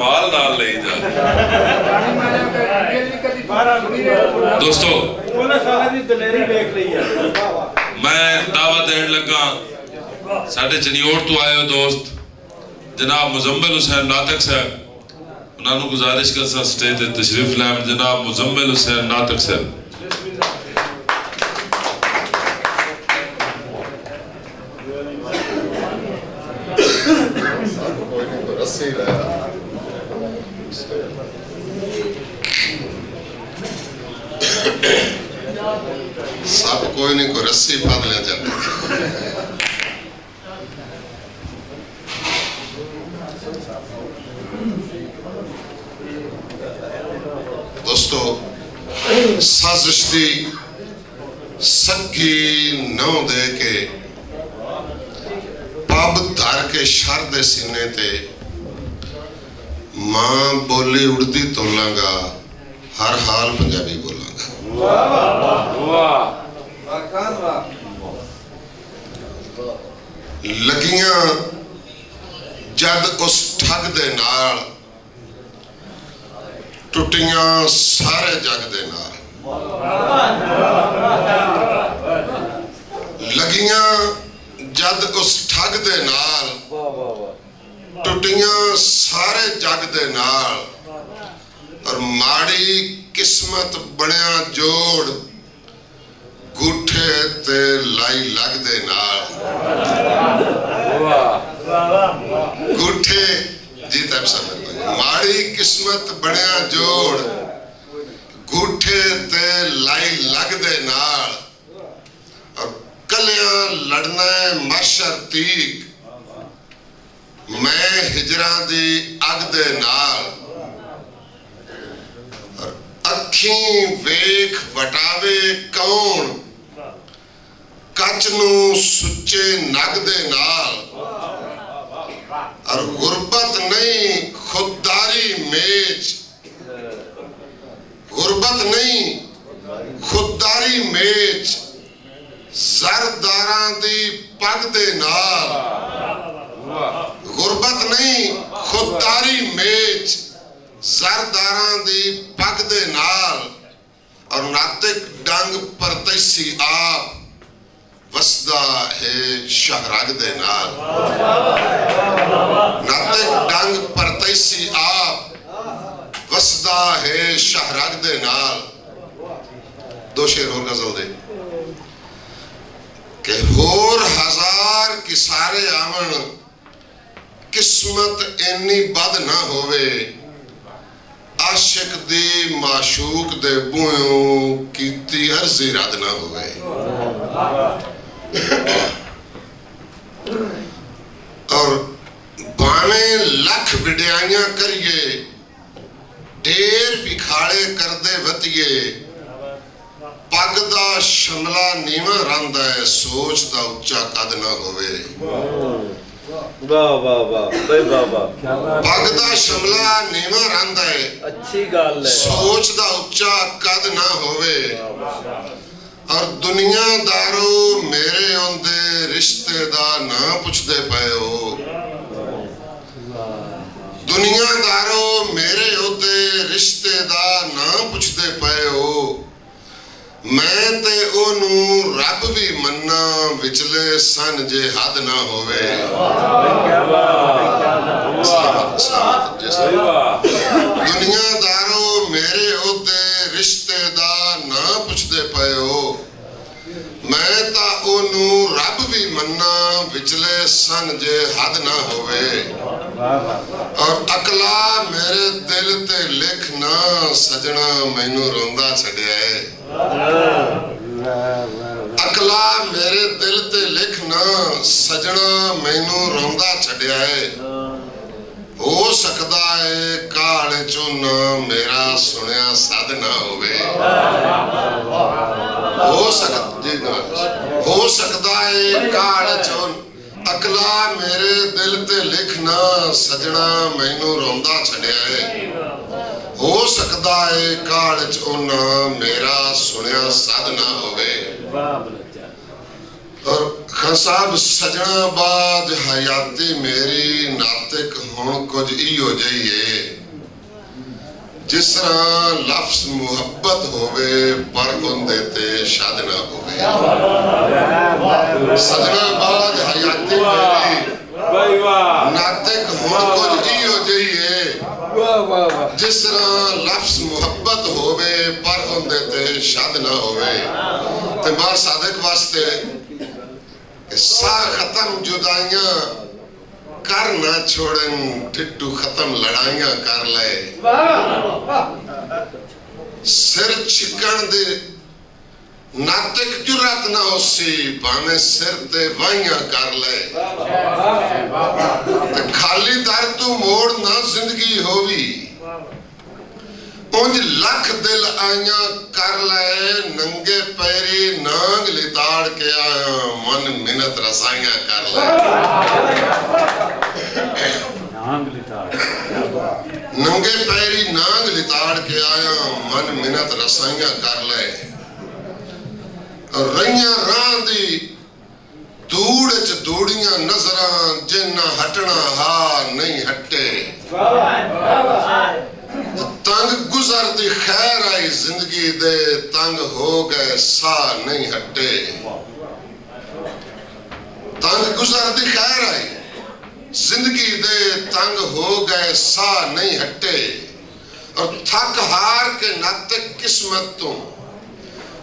रुमाल नाल ले जा। दोस्तों मैं दावत देन लगा साडे चनियोड़ तो आए हो दोस्त जनाब मुजम्मिल हुसैन नातक साहब, उन्होंने गुजारिश कर सा स्टेज ते तशरीफ लाए जनाब मुजम्मिल हुसैन नातक साहब। सब कोई नहीं कोई रस्सी बांध ले जाते। दोस्तों साजिश दी सगी नौ दे के पब धर के शर दे सीने ते मां बोली उड़दी तोलांगा हर हाल पंजाबी बोलांगा। लगियां जद उस ठग दे नाल टुटियां सारे जग दे नाल। लगियां जद उस ठग दे नाल टुटियां सारे जग दे नाल और माड़ी किस्मत बनया जोड़ गुठे ते लाई लग दे नाल। गुठे जी तब समझ माड़ी किस्मत बनया जोड़ गुठे ते लाई लग दे नाल और कलियां लड़ना माशर तीक मैं हिजरा दी अग दे नाल और अखी वेख वटावे कौन कच नू सुच्चे नग दे नाल और गुरबत नहीं खुददारी मेज गुरबत नहीं खुददारी मेज सरदारां दी पग दे नाल गुरबत नहीं खुददारी मेज सरदारां दी पग दे नाल और नातिक डंग परतैसी आप वसदा है शहरग दे नाल। नातिक डंग परतैसी आप वसदा है शहरग दे नाल। दो शेर और गजल दे के होर हजार किसारे आवन किस्मत इन्नी बद ना होवे आशिक दी माशूक दे बूहों कीती अर्जी रद ना होवे। और भावे लख विड्याइयां करिए ढेर भिखाड़े करदे वतिए पग दा शमला नीवा रंदा है सोच दा उच्चा कद ना होवे। वाह वाह वाह भाई वाह वाह पग दा शमला नीवा रंदा है अच्छी गल है सोच दा उच्चा कद ना होवे। और दुनियादारो मेरे आंदे रिश्ते दा ना पुछदे पए हो। दुनियादारो मेरे आंदे रिश्ते दा ना पुछदे पए हो। मैं ते ओनू रब भी मन्ना विचले सन जे हद ना होवे। दुनियादारो मेरे ओदे रिश्ते दा ना पुछदे पए हो। मैं ता ओनू रब भी मन्ना विचले सन जे हद ना होवे। और अकला मेरे दिल ते लिख ना सजना मैनू रोंदा छड़िया है। अकला मेरे दिल ते लिख ना सजना मैनू रोंदा छड़िया है। हो सकदा है काल चो ना मेरा सुनिया सद ना होवे। हो सकदा है काल चो अकला मेरे दिल ते लिखना सजना मैनू रोंदा छड़िया है। हो सकदा है काल च ओना मेरा सुनिया सद ना होवे। और खान साहब सजना बाज हयाती मेरी नातिक हुण कुछ इहो जही है जिस तरह लफ्ज मुहब्बत होवे पर उनदे ते शादना होवे। सजना बाज हयाती मेरी भाई वाह नातिक हुण कुछ इहो जही है वाह वाह वाह जिस तरह लफ्ज मुहब्बत होवे पर उनदे ते शादना होवे। ते बार सादिक वास्ते सा खत्म जुदाइयां कर ना छोड़न टिट्टू खत्म लड़ाइयां कर ले सिर छिकण दे नातिक जुरत ना होसी भावे सिर ते वाइयां कर ले ते खाली दर तू मोड़ ना जिंदगी होवी उंज लख दिल आइयां कर ले नंगे पैरी नांग लिताड़ के आया मन मिन्नत रसाइयां कर ले नंगे पैरी नांग लिताड़ के आया मन मिन्नत रसाइयां कर ले रइयां राह दी धूड़ च धूड़ियां नजरां जिन्ना हटना हा नहीं हटे तंग गुजरती खैर आई जिंदगी दे तंग हो गए सा नहीं हटे तंग गुजरती खैर आई जिंदगी दे तंग हो गए सा नहीं हटे और थक हार के नाते किस्मत तो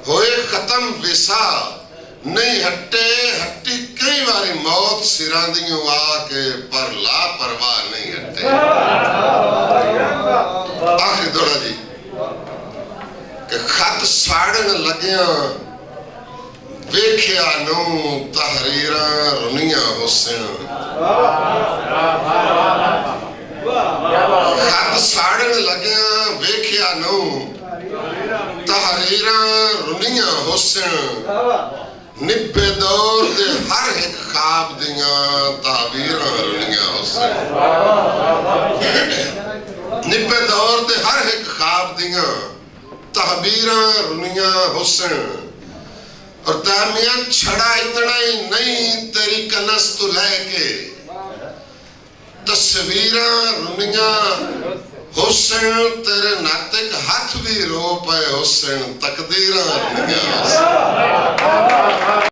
होए खत्म विसा नहीं हटे हट्टी कई बारी मौत सिरांदियों आके पर लापरवाह नहीं हटे। आखिरी दौड़ा जी कि खत साड़न लगिया वेख्या नू तहरीरा रुनिया हुसन खत साड़न लगिया वेख्या नू तहरीरा रुनिया हुसन निब्बे दौर दे हर एक ख्वाब दिया ताबीरां रुनिया हुसन निब्बे दौर दे हर एक ख्वाब दिया तहबीरां रुनिया हुसन और दामिया छड़ा इतना ही नहीं तेरी कनस तो लेके तस्वीरां रुनिया हुसन तेरे नातिक हाथ भी रो पाए हुसन तकदीरां रुनिया हुसन।